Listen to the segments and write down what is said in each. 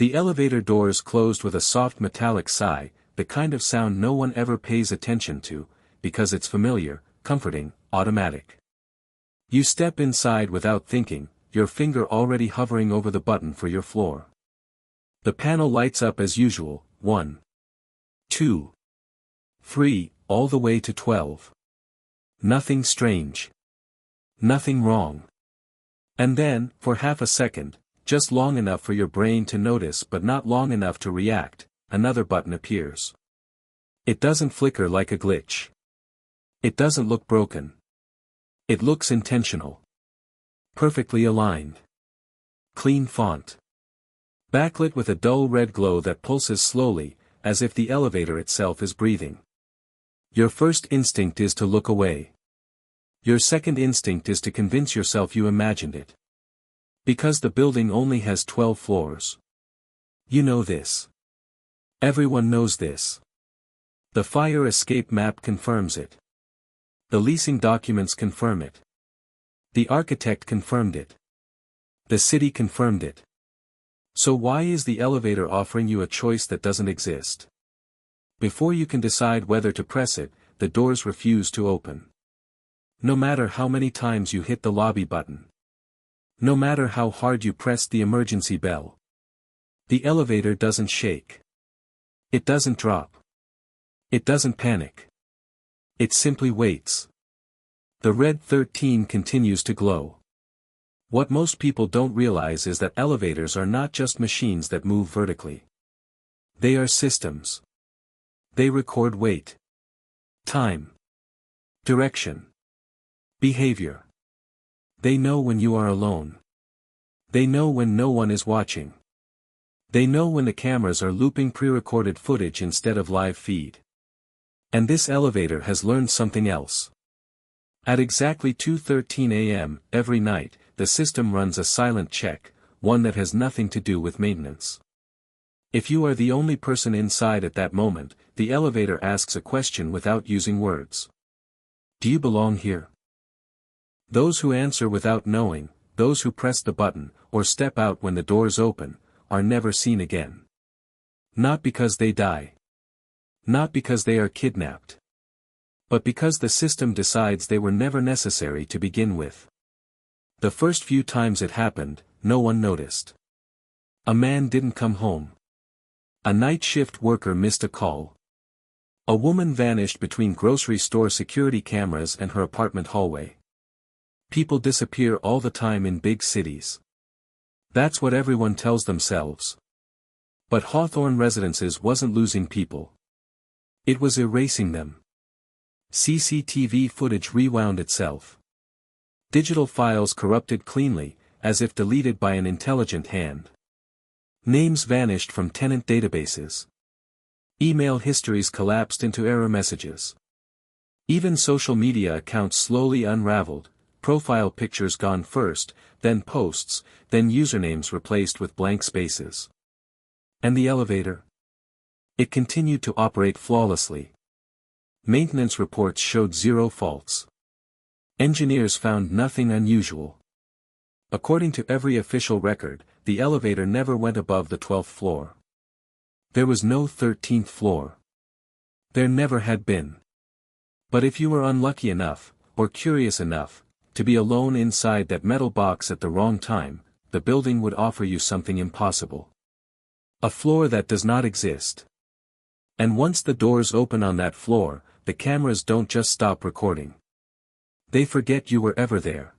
The elevator doors closed with a soft metallic sigh, the kind of sound no one ever pays attention to, because it's familiar, comforting, automatic. You step inside without thinking, your finger already hovering over the button for your floor. The panel lights up as usual, 1, 2, 3, all the way to 12. Nothing strange. Nothing wrong. And then, for half a second, just long enough for your brain to notice but not long enough to react, another button appears. It doesn't flicker like a glitch. It doesn't look broken. It looks intentional. Perfectly aligned. Clean font. Backlit with a dull red glow that pulses slowly, as if the elevator itself is breathing. Your first instinct is to look away. Your second instinct is to convince yourself you imagined it. Because the building only has 12 floors. You know this. Everyone knows this. The fire escape map confirms it. The leasing documents confirm it. The architect confirmed it. The city confirmed it. So why is the elevator offering you a choice that doesn't exist? Before you can decide whether to press it, the doors refuse to open. No matter how many times you hit the lobby button. No matter how hard you press the emergency bell. The elevator doesn't shake. It doesn't drop. It doesn't panic. It simply waits. The red 13 continues to glow. What most people don't realize is that elevators are not just machines that move vertically. They are systems. They record weight, time, direction, behavior. They know when you are alone. They know when no one is watching. They know when the cameras are looping pre-recorded footage instead of live feed. And this elevator has learned something else. At exactly 2:13 a.m. every night, the system runs a silent check, one that has nothing to do with maintenance. If you are the only person inside at that moment, the elevator asks a question without using words. Do you belong here? Those who answer without knowing, those who press the button, or step out when the doors open, are never seen again. Not because they die. Not because they are kidnapped. But because the system decides they were never necessary to begin with. The first few times it happened, no one noticed. A man didn't come home. A night shift worker missed a call. A woman vanished between grocery store security cameras and her apartment hallway. People disappear all the time in big cities. That's what everyone tells themselves. But Hawthorne Residences wasn't losing people. It was erasing them. CCTV footage rewound itself. Digital files corrupted cleanly, as if deleted by an intelligent hand. Names vanished from tenant databases. Email histories collapsed into error messages. Even social media accounts slowly unraveled, profile pictures gone first, then posts, then usernames replaced with blank spaces. And the elevator? It continued to operate flawlessly. Maintenance reports showed 0 faults. Engineers found nothing unusual. According to every official record, the elevator never went above the 12th floor. There was no 13th floor. There never had been. But if you were unlucky enough, or curious enough, to be alone inside that metal box at the wrong time, the building would offer you something impossible. A floor that does not exist. And once the doors open on that floor, the cameras don't just stop recording. They forget you were ever there.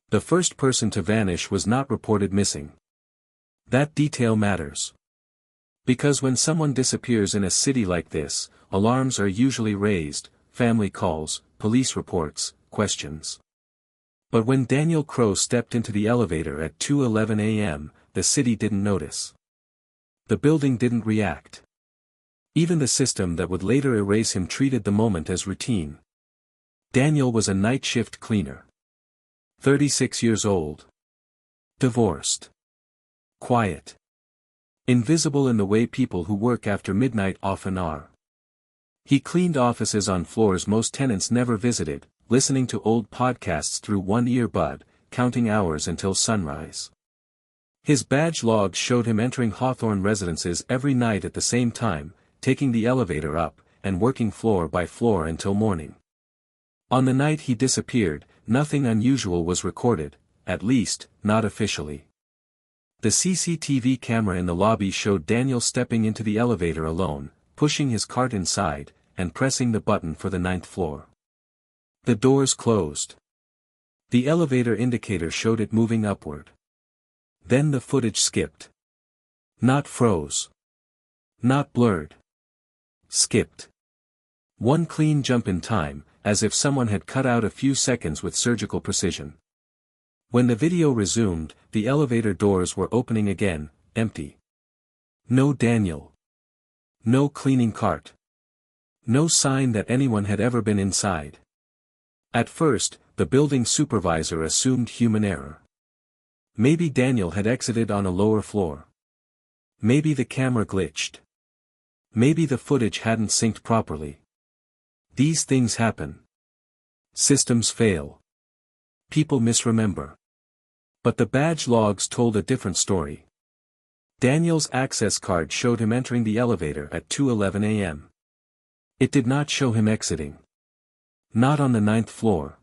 The first person to vanish was not reported missing. That detail matters. Because when someone disappears in a city like this, alarms are usually raised, family calls, police reports, questions. But when Daniel Crowe stepped into the elevator at 2:11 a.m., the city didn't notice. The building didn't react. Even the system that would later erase him treated the moment as routine. Daniel was a night shift cleaner. 36 years old. Divorced. Quiet. Invisible in the way people who work after midnight often are. He cleaned offices on floors most tenants never visited, listening to old podcasts through one earbud, counting hours until sunrise. His badge logs showed him entering Hawthorne residences every night at the same time, taking the elevator up, and working floor by floor until morning. On the night he disappeared, nothing unusual was recorded, at least, not officially. The CCTV camera in the lobby showed Daniel stepping into the elevator alone, pushing his cart inside, and pressing the button for the 9th floor. The doors closed. The elevator indicator showed it moving upward. Then the footage skipped. Not froze. Not blurred. Skipped. One clean jump in time, as if someone had cut out a few seconds with surgical precision. When the video resumed, the elevator doors were opening again, empty. No Daniel. No cleaning cart. No sign that anyone had ever been inside. At first, the building supervisor assumed human error. Maybe Daniel had exited on a lower floor. Maybe the camera glitched. Maybe the footage hadn't synced properly. These things happen. Systems fail. People misremember. But the badge logs told a different story. Daniel's access card showed him entering the elevator at 2:11 a.m. It did not show him exiting. Not on the 9th floor.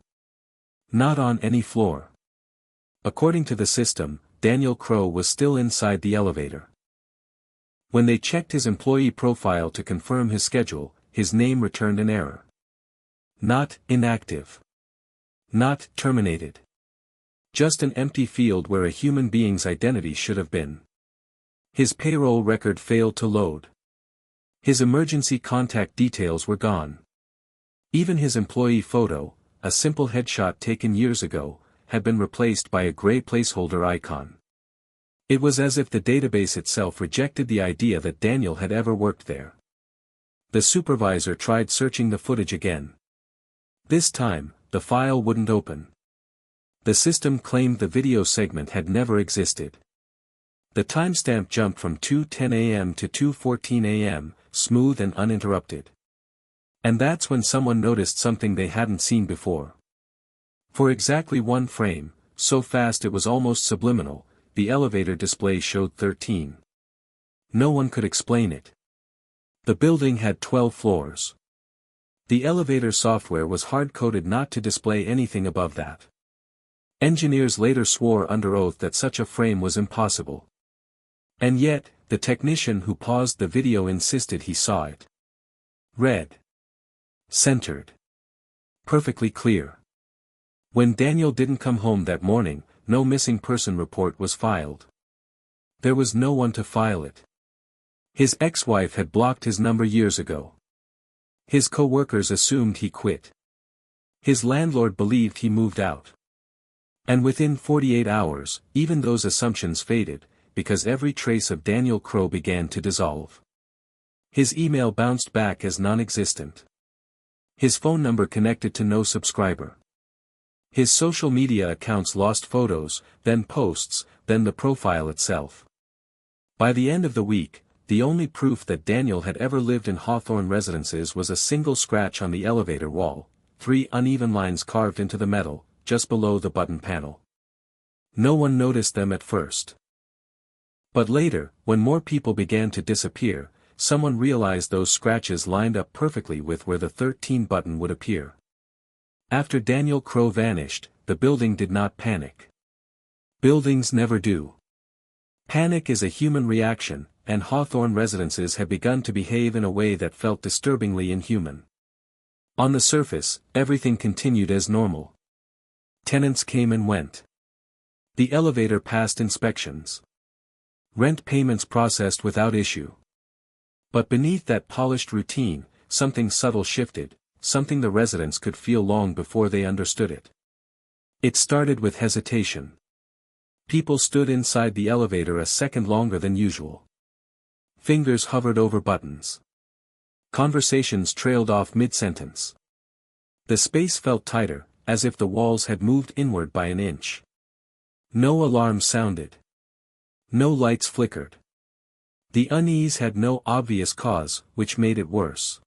Not on any floor. According to the system, Daniel Crow was still inside the elevator. When they checked his employee profile to confirm his schedule, his name returned an error. Not inactive. Not terminated. Just an empty field where a human being's identity should have been. His payroll record failed to load. His emergency contact details were gone. Even his employee photo, a simple headshot taken years ago, had been replaced by a gray placeholder icon. It was as if the database itself rejected the idea that Daniel had ever worked there. The supervisor tried searching the footage again. This time, the file wouldn't open. The system claimed the video segment had never existed. The timestamp jumped from 2:10 a.m. to 2:14 a.m., smooth and uninterrupted. And that's when someone noticed something they hadn't seen before. For exactly one frame, so fast it was almost subliminal, the elevator display showed 13. No one could explain it. The building had 12 floors. The elevator software was hard-coded not to display anything above that. Engineers later swore under oath that such a frame was impossible. And yet, the technician who paused the video insisted he saw it. Red. Centered. Perfectly clear. When Daniel didn't come home that morning, no missing person report was filed. There was no one to file it. His ex-wife had blocked his number years ago. His co-workers assumed he quit. His landlord believed he moved out. And within 48 hours, even those assumptions faded, because every trace of Daniel Crow began to dissolve. His email bounced back as non-existent. His phone number connected to no subscriber. His social media accounts lost photos, then posts, then the profile itself. By the end of the week, the only proof that Daniel had ever lived in Hawthorne residences was a single scratch on the elevator wall, 3 uneven lines carved into the metal, just below the button panel. No one noticed them at first. But later, when more people began to disappear, someone realized those scratches lined up perfectly with where the 13 button would appear. After Daniel Crow vanished, the building did not panic. Buildings never do. Panic is a human reaction, and Hawthorne residences had begun to behave in a way that felt disturbingly inhuman. On the surface, everything continued as normal. Tenants came and went. The elevator passed inspections. Rent payments processed without issue. But beneath that polished routine, something subtle shifted, something the residents could feel long before they understood it. It started with hesitation. People stood inside the elevator a second longer than usual. Fingers hovered over buttons. Conversations trailed off mid-sentence. The space felt tighter, as if the walls had moved inward by an inch. No alarms sounded. No lights flickered. The unease had no obvious cause, which made it worse.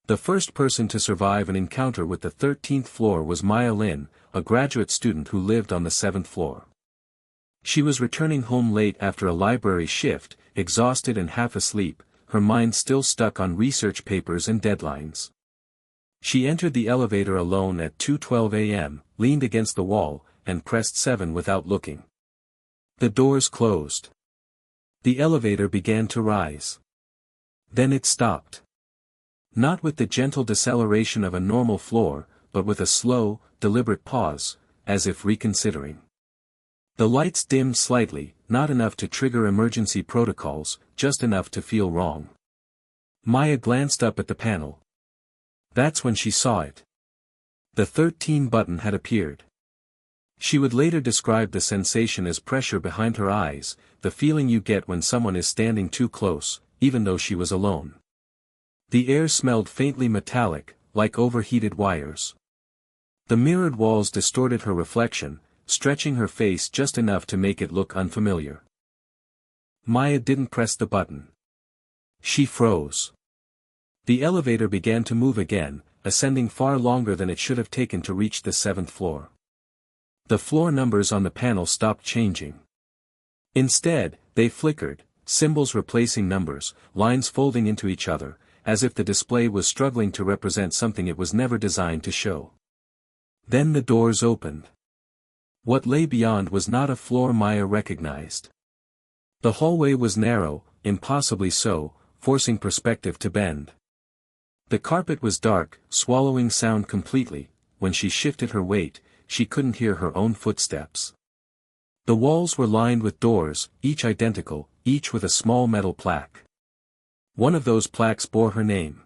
The first person to survive an encounter with the 13th floor was Maya Lin, a graduate student who lived on the 7th floor. She was returning home late after a library shift, exhausted and half asleep, her mind still stuck on research papers and deadlines. She entered the elevator alone at 2:12 a.m., leaned against the wall, and pressed 7 without looking. The doors closed. The elevator began to rise. Then it stopped. Not with the gentle deceleration of a normal floor, but with a slow, deliberate pause, as if reconsidering. The lights dimmed slightly, not enough to trigger emergency protocols, just enough to feel wrong. Maya glanced up at the panel. That's when she saw it. The 13 button had appeared. She would later describe the sensation as pressure behind her eyes, the feeling you get when someone is standing too close, even though she was alone. The air smelled faintly metallic, like overheated wires. The mirrored walls distorted her reflection, stretching her face just enough to make it look unfamiliar. Maya didn't press the button. She froze. The elevator began to move again, ascending far longer than it should have taken to reach the 7th floor. The floor numbers on the panel stopped changing. Instead, they flickered, symbols replacing numbers, lines folding into each other, as if the display was struggling to represent something it was never designed to show. Then the doors opened. What lay beyond was not a floor Maya recognized. The hallway was narrow, impossibly so, forcing perspective to bend. The carpet was dark, swallowing sound completely. When she shifted her weight, she couldn't hear her own footsteps. The walls were lined with doors, each identical, each with a small metal plaque. One of those plaques bore her name.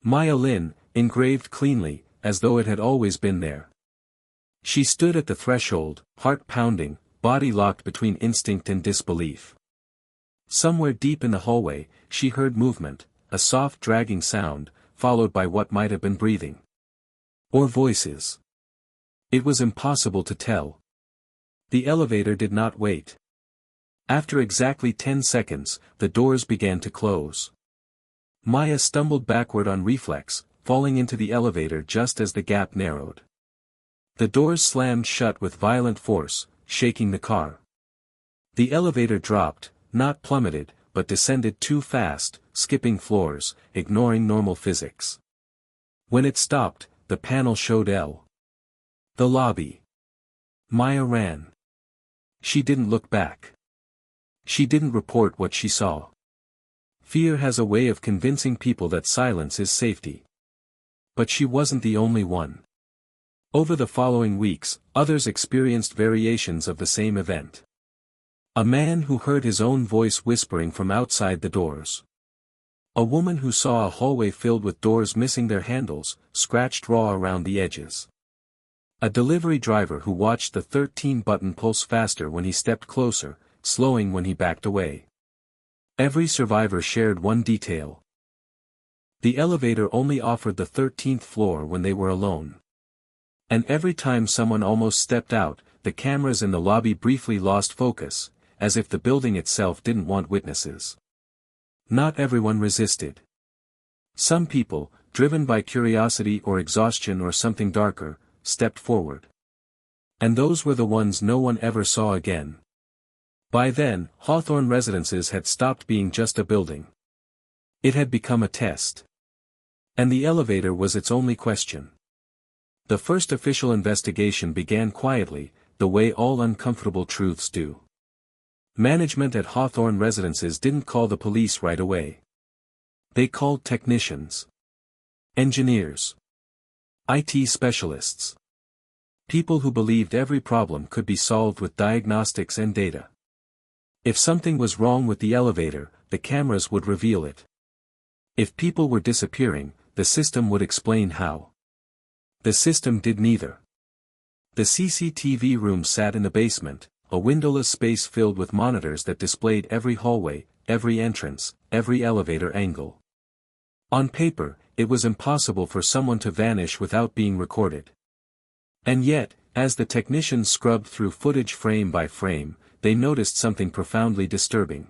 Maya Lin, engraved cleanly, as though it had always been there. She stood at the threshold, heart pounding, body locked between instinct and disbelief. Somewhere deep in the hallway, she heard movement, a soft dragging sound, followed by what might have been breathing. Or voices. It was impossible to tell. The elevator did not wait. After exactly 10 seconds, the doors began to close. Maya stumbled backward on reflex, falling into the elevator just as the gap narrowed. The doors slammed shut with violent force, shaking the car. The elevator dropped, not plummeted, but descended too fast, skipping floors, ignoring normal physics. When it stopped, the panel showed the lobby. Maya ran. She didn't look back. She didn't report what she saw. Fear has a way of convincing people that silence is safety. But she wasn't the only one. Over the following weeks, others experienced variations of the same event. A man who heard his own voice whispering from outside the doors. A woman who saw a hallway filled with doors missing their handles, scratched raw around the edges. A delivery driver who watched the 13-button pulse faster when he stepped closer, slowing when he backed away. Every survivor shared one detail. The elevator only offered the 13th floor when they were alone. And every time someone almost stepped out, the cameras in the lobby briefly lost focus, as if the building itself didn't want witnesses. Not everyone resisted. Some people, driven by curiosity or exhaustion or something darker, stepped forward. And those were the ones no one ever saw again. By then, Hawthorne Residences had stopped being just a building. It had become a test. And the elevator was its only question. The first official investigation began quietly, the way all uncomfortable truths do. Management at Hawthorne Residences didn't call the police right away. They called technicians. Engineers. IT specialists. People who believed every problem could be solved with diagnostics and data. If something was wrong with the elevator, the cameras would reveal it. If people were disappearing, the system would explain how. The system did neither. The CCTV room sat in the basement, a windowless space filled with monitors that displayed every hallway, every entrance, every elevator angle. On paper, it was impossible for someone to vanish without being recorded. And yet, as the technicians scrubbed through footage frame by frame, they noticed something profoundly disturbing.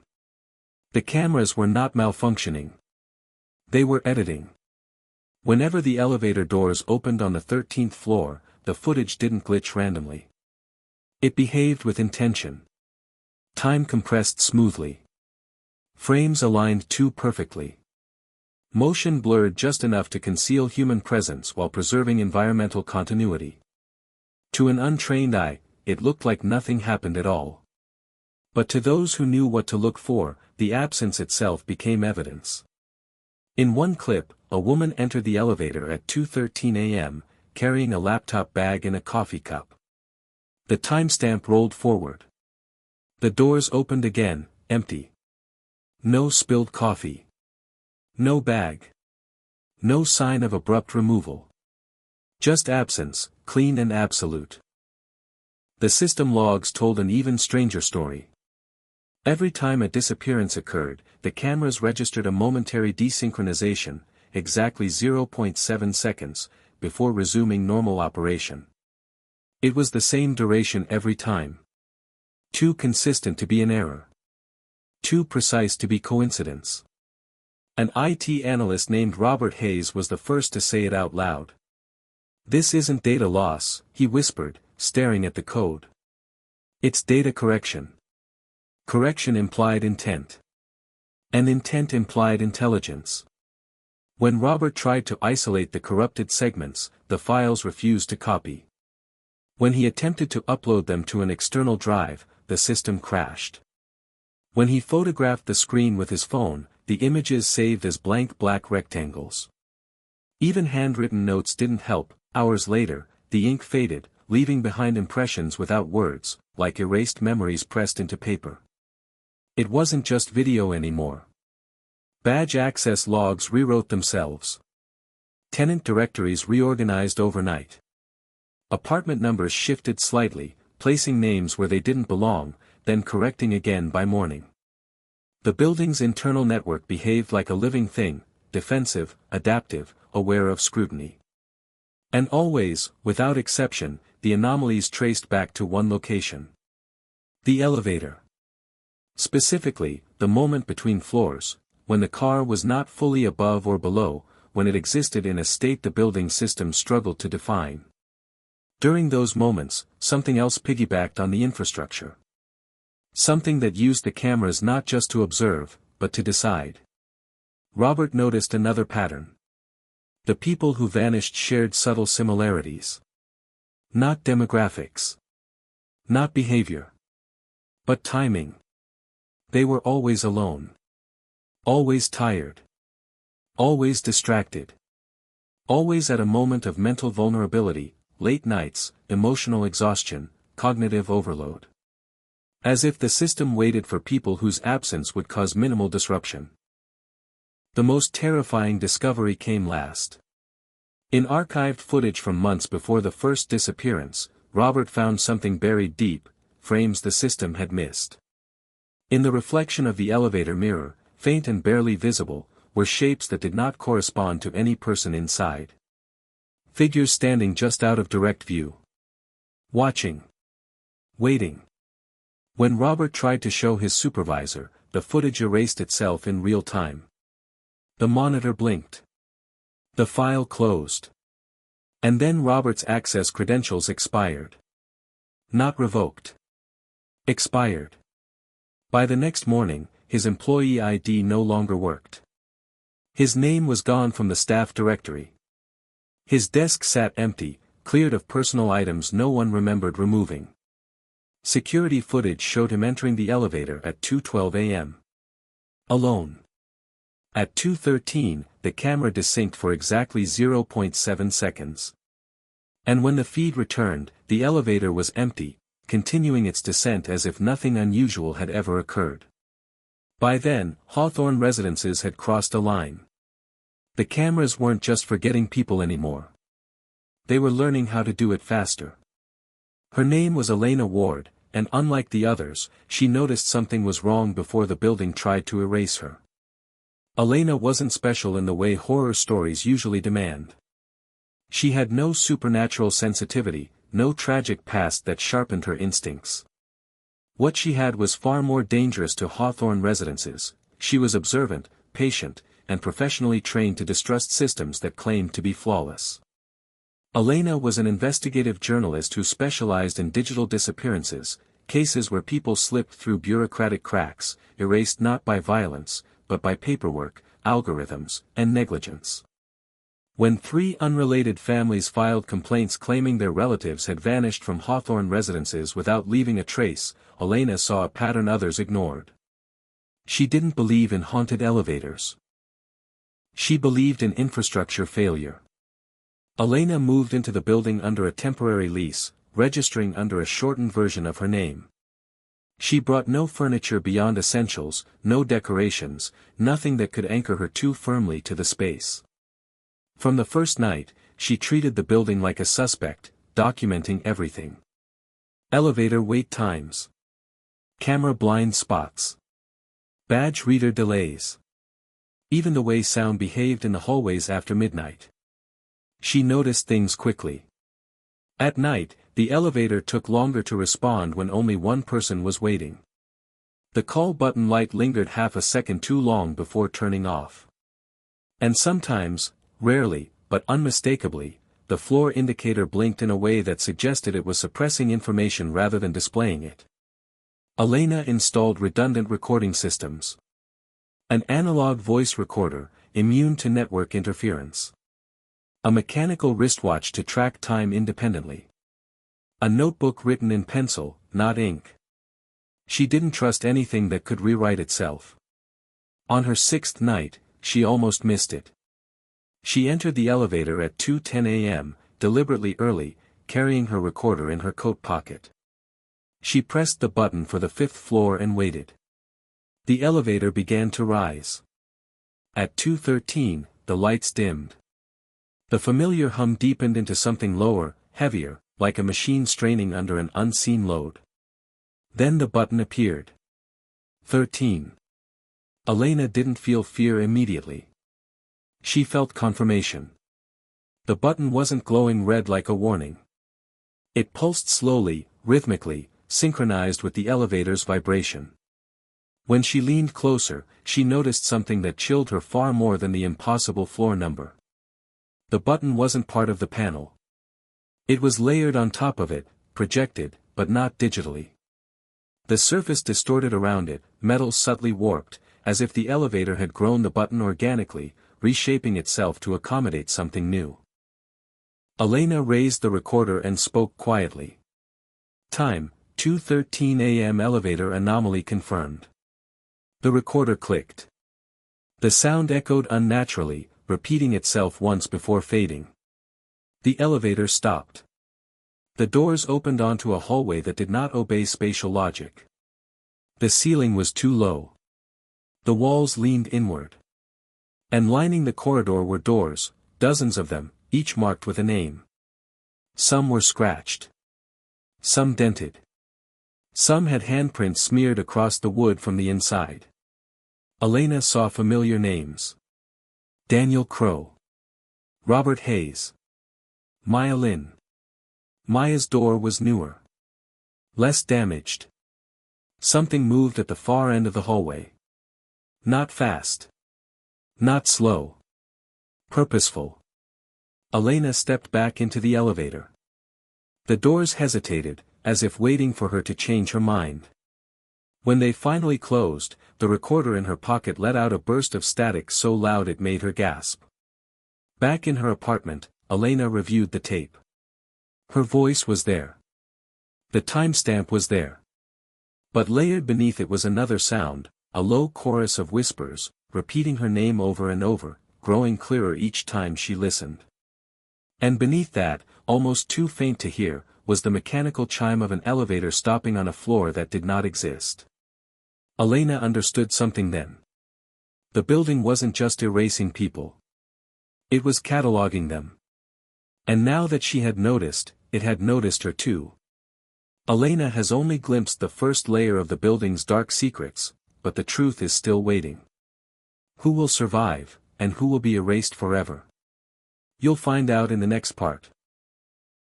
The cameras were not malfunctioning. They were editing. Whenever the elevator doors opened on the 13th floor, the footage didn't glitch randomly. It behaved with intention. Time compressed smoothly. Frames aligned too perfectly. Motion blurred just enough to conceal human presence while preserving environmental continuity. To an untrained eye, it looked like nothing happened at all. But to those who knew what to look for, the absence itself became evidence. In one clip, a woman entered the elevator at 2:13 a.m., carrying a laptop bag and a coffee cup. The timestamp rolled forward. The doors opened again, empty. No spilled coffee. No bag. No sign of abrupt removal. Just absence, clean and absolute. The system logs told an even stranger story. Every time a disappearance occurred, the cameras registered a momentary desynchronization, exactly 0.7 seconds, before resuming normal operation. It was the same duration every time. Too consistent to be an error. Too precise to be coincidence. An IT analyst named Robert Hayes was the first to say it out loud. "This isn't data loss," he whispered, staring at the code. "It's data correction." Correction implied intent. And intent implied intelligence. When Robert tried to isolate the corrupted segments, the files refused to copy. When he attempted to upload them to an external drive, the system crashed. When he photographed the screen with his phone, the images saved as blank black rectangles. Even handwritten notes didn't help. Hours later, the ink faded, leaving behind impressions without words, like erased memories pressed into paper. It wasn't just video anymore. Badge access logs rewrote themselves. Tenant directories reorganized overnight. Apartment numbers shifted slightly, placing names where they didn't belong, then correcting again by morning. The building's internal network behaved like a living thing, defensive, adaptive, aware of scrutiny. And always, without exception, the anomalies traced back to one location. The elevator. Specifically, the moment between floors, when the car was not fully above or below, when it existed in a state the building system struggled to define. During those moments, something else piggybacked on the infrastructure. Something that used the cameras not just to observe, but to decide. Robert noticed another pattern. The people who vanished shared subtle similarities. Not demographics. Not behavior. But timing. They were always alone. Always tired. Always distracted. Always at a moment of mental vulnerability, late nights, emotional exhaustion, cognitive overload. As if the system waited for people whose absence would cause minimal disruption. The most terrifying discovery came last. In archived footage from months before the first disappearance, Robert found something buried deep, frames the system had missed. In the reflection of the elevator mirror, faint and barely visible, were shapes that did not correspond to any person inside. Figures standing just out of direct view. Watching. Waiting. When Robert tried to show his supervisor, the footage erased itself in real time. The monitor blinked. The file closed. And then Robert's access credentials expired. Not revoked. Expired. By the next morning, his employee ID no longer worked. His name was gone from the staff directory. His desk sat empty, cleared of personal items no one remembered removing. Security footage showed him entering the elevator at 2:12 a.m. Alone. At 2:13, the camera desynced for exactly 0.7 seconds. And when the feed returned, the elevator was empty, continuing its descent as if nothing unusual had ever occurred. By then, Hawthorne Residences had crossed a line. The cameras weren't just forgetting people anymore. They were learning how to do it faster. Her name was Elena Ward, and unlike the others, she noticed something was wrong before the building tried to erase her. Elena wasn't special in the way horror stories usually demand. She had no supernatural sensitivity, no tragic past that sharpened her instincts. What she had was far more dangerous to Hawthorne Residences. She was observant, patient, and professionally trained to distrust systems that claimed to be flawless. Elena was an investigative journalist who specialized in digital disappearances, Cases where people slipped through bureaucratic cracks, erased not by violence, but by paperwork, algorithms, and negligence. When 3 unrelated families filed complaints claiming their relatives had vanished from Hawthorne residences without leaving a trace, Elena saw a pattern others ignored. She didn't believe in haunted elevators. She believed in infrastructure failure. Elena moved into the building under a temporary lease, registering under a shortened version of her name. She brought no furniture beyond essentials, no decorations, nothing that could anchor her too firmly to the space. From the first night, she treated the building like a suspect, documenting everything. Elevator wait times. Camera blind spots. Badge reader delays. Even the way sound behaved in the hallways after midnight. She noticed things quickly. At night, the elevator took longer to respond when only one person was waiting. The call button light lingered half a second too long before turning off. And sometimes, rarely, but unmistakably, the floor indicator blinked in a way that suggested it was suppressing information rather than displaying it. Elena installed redundant recording systems. An analog voice recorder, immune to network interference. A mechanical wristwatch to track time independently. A notebook written in pencil, not ink. She didn't trust anything that could rewrite itself. On her 6th night, she almost missed it. She entered the elevator at 2:10 a.m., deliberately early, carrying her recorder in her coat pocket. She pressed the button for the 5th floor and waited. The elevator began to rise. At 2:13, the lights dimmed. The familiar hum deepened into something lower, heavier, like a machine straining under an unseen load. Then the button appeared. 13. Elena didn't feel fear immediately. She felt confirmation. The button wasn't glowing red like a warning. It pulsed slowly, rhythmically, synchronized with the elevator's vibration. When she leaned closer, she noticed something that chilled her far more than the impossible floor number. The button wasn't part of the panel. It was layered on top of it, projected, but not digitally. The surface distorted around it, metal subtly warped, as if the elevator had grown the button organically, reshaping itself to accommodate something new. Elena raised the recorder and spoke quietly. Time, 2:13 a.m. Elevator anomaly confirmed. The recorder clicked. The sound echoed unnaturally, repeating itself once before fading. The elevator stopped. The doors opened onto a hallway that did not obey spatial logic. The ceiling was too low. The walls leaned inward. And lining the corridor were doors, dozens of them, each marked with a name. Some were scratched. Some dented. Some had handprints smeared across the wood from the inside. Elena saw familiar names. Daniel Crow. Robert Hayes. Maya Lin. Maya's door was newer. Less damaged. Something moved at the far end of the hallway. Not fast. Not slow. Purposeful. Elena stepped back into the elevator. The doors hesitated, as if waiting for her to change her mind. When they finally closed, the recorder in her pocket let out a burst of static so loud it made her gasp. Back in her apartment, Elena reviewed the tape. Her voice was there. The timestamp was there. But layered beneath it was another sound, a low chorus of whispers, repeating her name over and over, growing clearer each time she listened. And beneath that, almost too faint to hear, was the mechanical chime of an elevator stopping on a floor that did not exist. Elena understood something then. The building wasn't just erasing people. It was cataloging them. And now that she had noticed, it had noticed her too. Elena has only glimpsed the first layer of the building's dark secrets, but the truth is still waiting. Who will survive, and who will be erased forever? You'll find out in the next part.